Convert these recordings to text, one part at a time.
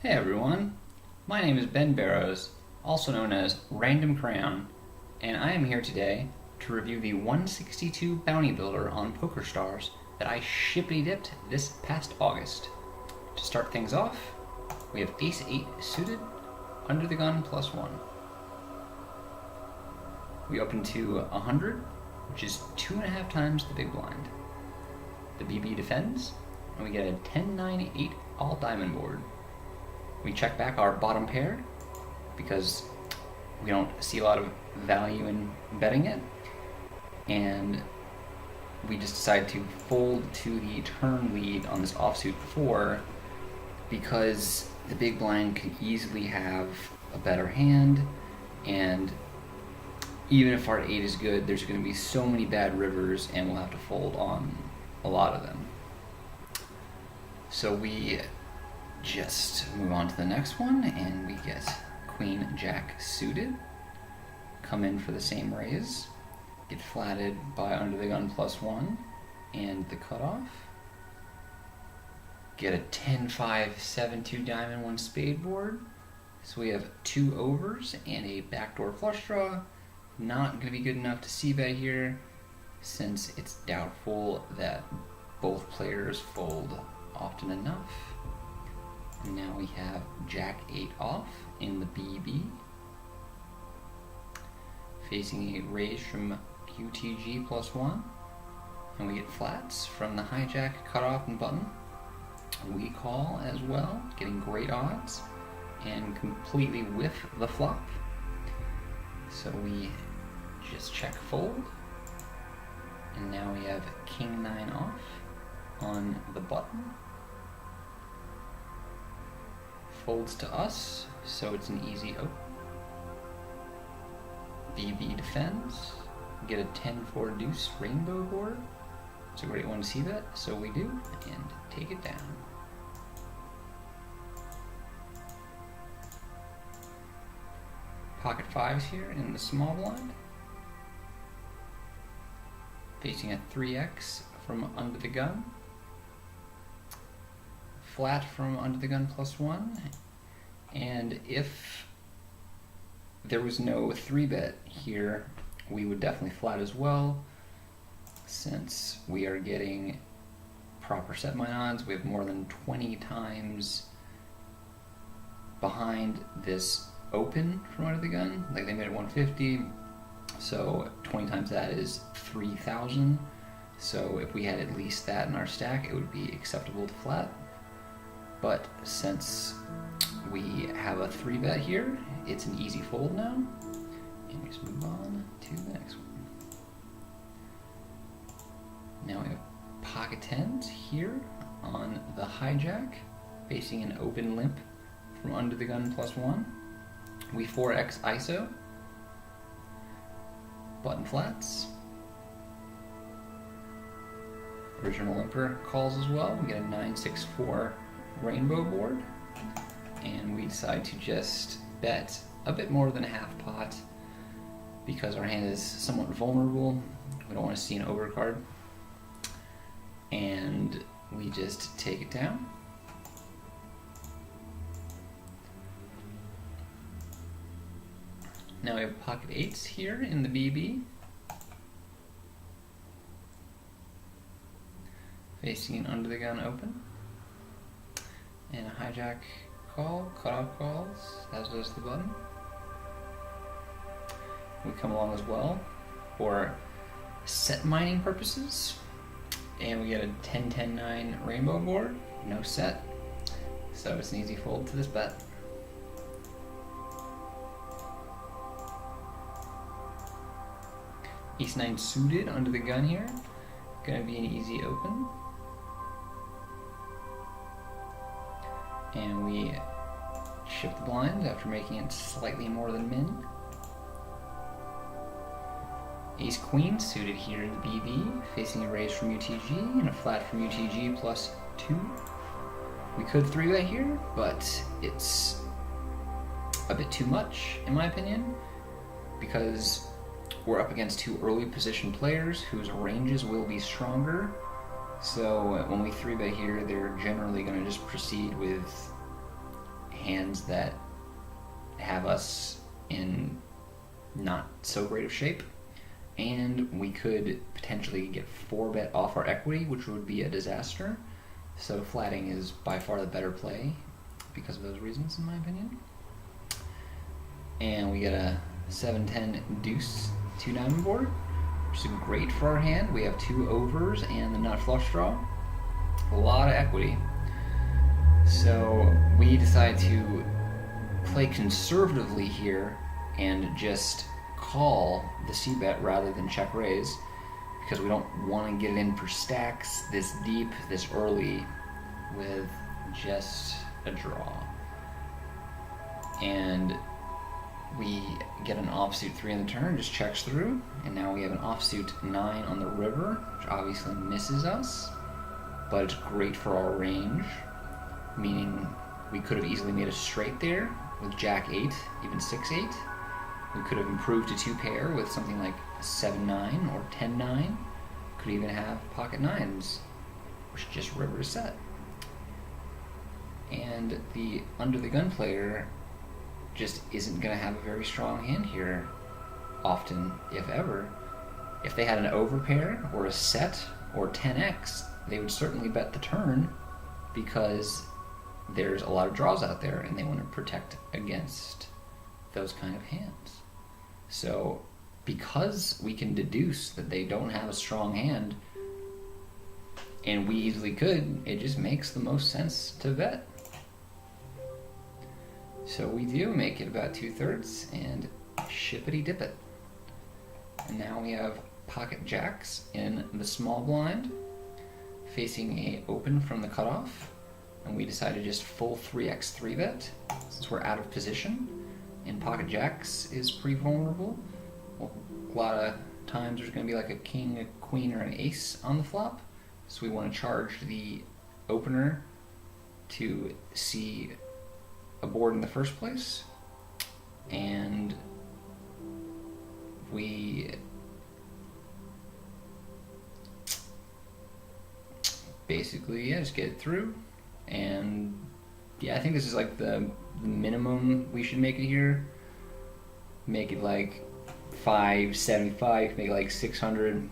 Hey everyone, my name is Ben Barrows, also known as Random Crayon, and I am here today to review the 162 Bounty Builder on PokerStars that I shippity-dipped this past August. To start things off, we have Ace-8 suited, under the gun +1. We open to 100, which is 2.5 times the big blind. The BB defends, and we get a 10-9-8 all diamond board. We check back our bottom pair because we don't see a lot of value in betting it, and we just decide to fold to the turn lead on this offsuit 4 because the big blind could easily have a better hand, and even if our 8 is good, there's going to be so many bad rivers and we'll have to fold on a lot of them. So we just move on to the next one, and we get Queen Jack suited, come in for the same raise, get flatted by under the gun +1 and the cutoff, get a 10-5-7-2 diamond 1 spade board, so we have 2 overs and a backdoor flush draw. Not going to be good enough to c-bet here since it's doubtful that both players fold often enough. And now we have Jack-8 off in the BB, facing a raise from UTG +1, and we get flats from the hijack, cutoff, and button. We call as well, getting great odds, and completely whiff the flop. So we just check fold, and now we have King-9 off on the button. Folds to us, so it's an easy open. BB defends, get a 10-4 deuce rainbow board. It's a great one to see that, so we do, and take it down. Pocket 5s here in the small blind, facing a 3x from under the gun. Flat from under the gun +1, and if there was no 3-bet here, we would definitely flat as well, since we are getting proper set mine odds. We have more than 20 times behind this open from under the gun. Like, they made it 150, so 20 times that is 3,000. So if we had at least that in our stack, it would be acceptable to flat. But since we have a 3-bet here, it's an easy fold now. And we just move on to the next one. Now we have pocket 10s here on the hijack, facing an open limp from under the gun +1. We 4x ISO, button flats. Original limper calls as well. We get a 9-6-4 rainbow board, and we decide to just bet a bit more than a half pot because our hand is somewhat vulnerable. We don't want to see an overcard, and we just take it down. Now we have pocket 8s here in the BB, facing an under the gun open. And a hijack call, cutoff calls, as does the button. We come along as well for set mining purposes, and we get a 10-10-9 rainbow board, no set, so it's an easy fold to this bet. Ace-9 suited under the gun here, gonna be an easy open. And we ship the blind after making it slightly more than min. Ace-Queen suited here in the BB, facing a raise from UTG and a flat from UTG +2. We could 3-bet here, but it's a bit too much, in my opinion, because we're up against 2 early position players whose ranges will be stronger. So when we 3-bet here, they're generally going to just proceed with hands that have us in not so great of shape. And we could potentially get 4-bet off our equity, which would be a disaster. So flatting is by far the better play because of those reasons, in my opinion. And we get a 7-10 deuce 2 diamond board, which is great for our hand. We have 2 overs and the nut flush draw. A lot of equity. So we decide to play conservatively here and just call the c-bet rather than check raise, because we don't want to get it in for stacks this deep, this early, with just a draw. And we get an offsuit 3 in the turn, just checks through, and now we have an offsuit 9 on the river, which obviously misses us, but it's great for our range, meaning we could have easily made a straight there with jack 8, even 6-8. We could have improved to 2 pair with something like 7-9 or 10-9. Could even have pocket 9s, which just river set. And the under the gun player just isn't going to have a very strong hand here often, if ever. If they had an overpair or a set or 10x, they would certainly bet the turn because there's a lot of draws out there and they want to protect against those kind of hands. So because we can deduce that they don't have a strong hand, and we easily could, it just makes the most sense to bet. So we do make it about 2/3 and shippity dip it. And now we have pocket jacks in the small blind, facing a open from the cutoff, and we decide to just full 3x 3-bet since we're out of position. And pocket jacks is pretty vulnerable. Well, a lot of times there's going to be like a king, a queen, or an ace on the flop, so we want to charge the opener to see a board in the first place. And we basically, just get it through. And yeah, I think this is like the minimum we should make it here. Make it like 575, make it like 600.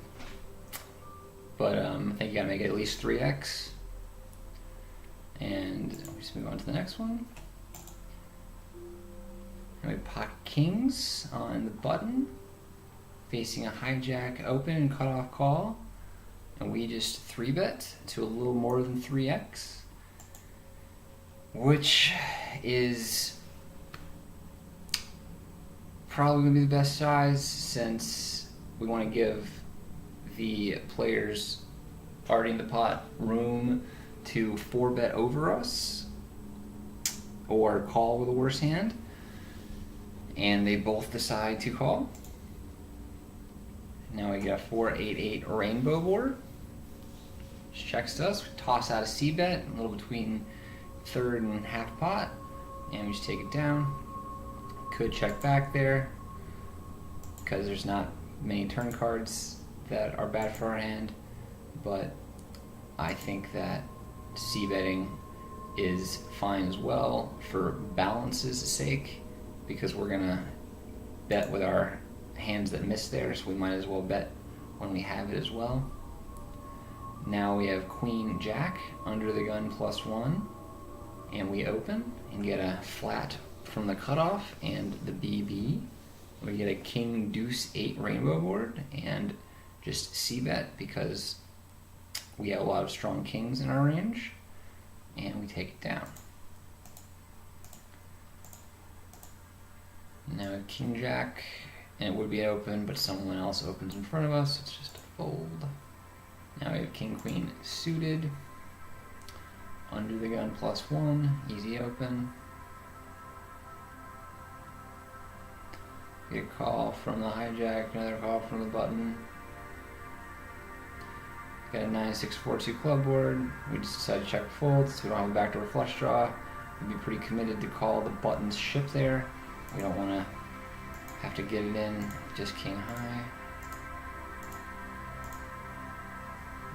But I think you gotta make it at least 3x. And we just move on to the next one. And we have pocket kings on the button, facing a hijack open and cutoff call. And we just 3-bet to a little more than 3x, which is probably going to be the best size since we want to give the players already in the pot room to 4-bet over us or call with a worse hand, and they both decide to call. Now we get a 4-8-8 rainbow board. Just checks to us. We toss out a c-bet, a little between third and half pot, and we just take it down. Could check back there because there's not many turn cards that are bad for our hand, but I think that c-betting is fine as well for balance's sake, because we're gonna bet with our hands that miss there, so we might as well bet when we have it as well. Now we have queen jack under the gun +1, and we open and get a flat from the cutoff and the BB. We get a king deuce 8 rainbow board and just c-bet because we have a lot of strong kings in our range, and we take it down. Now king jack, and it would be open, but someone else opens in front of us, so it's just a fold. Now we have king queen suited, under the gun +1, easy open. Get a call from the hijack, another call from the button. Got a 9-6-4-2 club board. We just decided to check folds, so we don't have a backdoor flush draw. We'd be pretty committed to call the button's ship there. We don't want to have to get it in, just king high.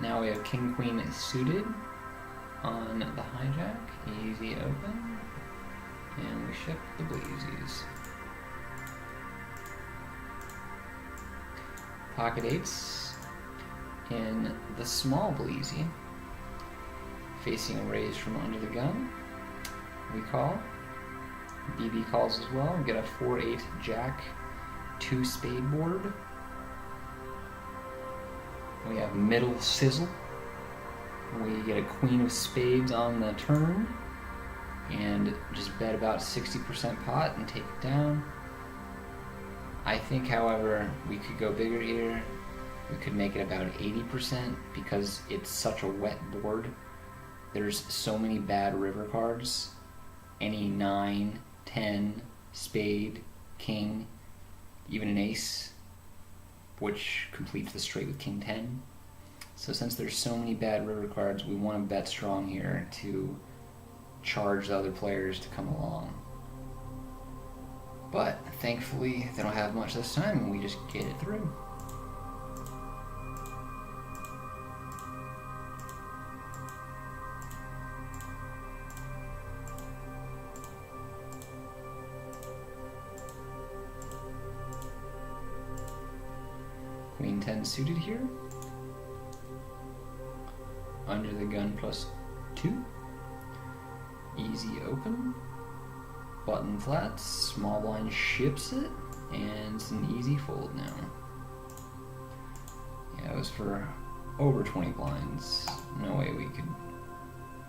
Now we have king queen suited on the hijack, easy open. And we ship the Blazies. Pocket eights in the small Blazy, facing a raise from under the gun. We call. BB calls as well. We get a 4-8 Jack, 2 spade board. We have middle sizzle. We get a Queen of Spades on the turn and just bet about 60% pot and take it down. I think, however, we could go bigger here. We could make it about 80% because it's such a wet board. There's so many bad river cards. Any 9, 10, spade, king, even an ace, which completes the straight with king 10. So since there's so many bad river cards, we want to bet strong here to charge the other players to come along. But thankfully they don't have much this time and we just get it through. Queen 10 suited here. Under the gun +2. Easy open. Button flats. Small blind ships it. And it's an easy fold now. Yeah, it was for over 20 blinds. No way we could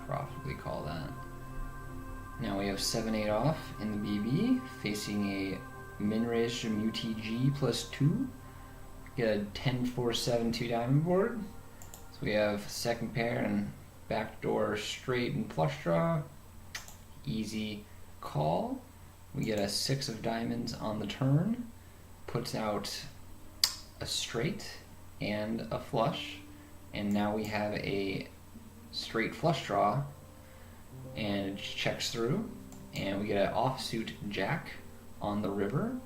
profitably call that. Now we have 7-8 off in the BB. Facing a min-raise from UTG +2. Get a 10-4-7 2 diamond board. So we have second pair and backdoor straight and flush draw. Easy call. We get a 6 of diamonds on the turn. Puts out a straight and a flush. And now we have a straight flush draw. And it just checks through. And we get an offsuit jack on the river.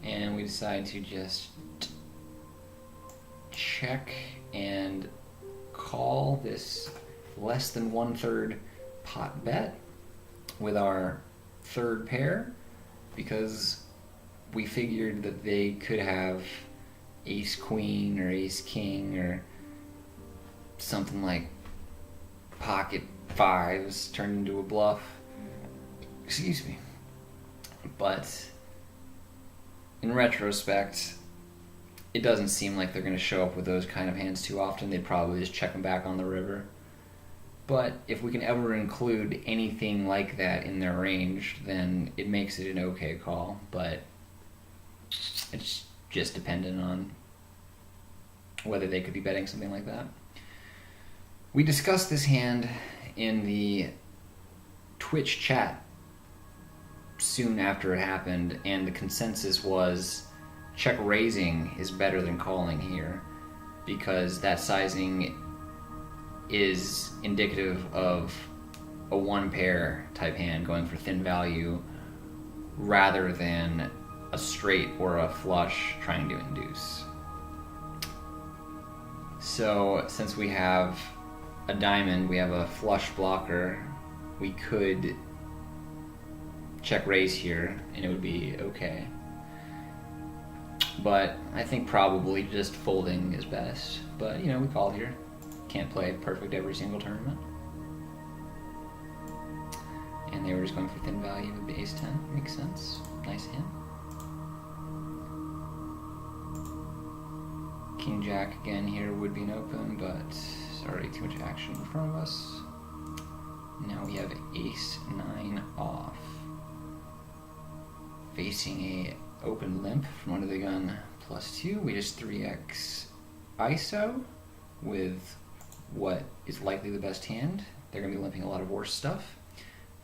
And we decide to just check and call this less than 1/3 pot bet with our third pair because we figured that they could have ace queen or ace king or something like pocket fives turned into a bluff. Excuse me. But in retrospect, it doesn't seem like they're going to show up with those kind of hands too often. They'd probably just check them back on the river. But if we can ever include anything like that in their range, then it makes it an okay call. But it's just dependent on whether they could be betting something like that. We discussed this hand in the Twitch chat soon after it happened, and the consensus was check raising is better than calling here because that sizing is indicative of a one pair type hand going for thin value rather than a straight or a flush trying to induce. So since we have a diamond, we have a flush blocker, we could check raise here and it would be okay. But I think probably just folding is best. But you know, we call here. Can't play perfect every single tournament. And they were just going for thin value with the ace 10. Makes sense. Nice hand. King Jack again here would be an open, but sorry, too much action in front of us. Now we have ace 9 off. Facing a open limp from under the gun +2. We just 3x ISO with what is likely the best hand. They're going to be limping a lot of worse stuff.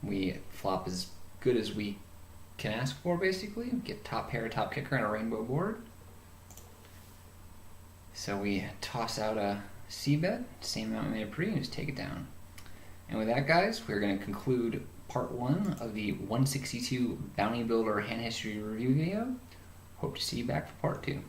We flop as good as we can ask for, basically. Get top pair, top kicker, and a rainbow board. So we toss out a c-bet, same amount we made a pre, and just take it down. And with that, guys, we're going to conclude part 1 of the 162 Bounty Builder Hand History Review video. Hope to see you back for part 2.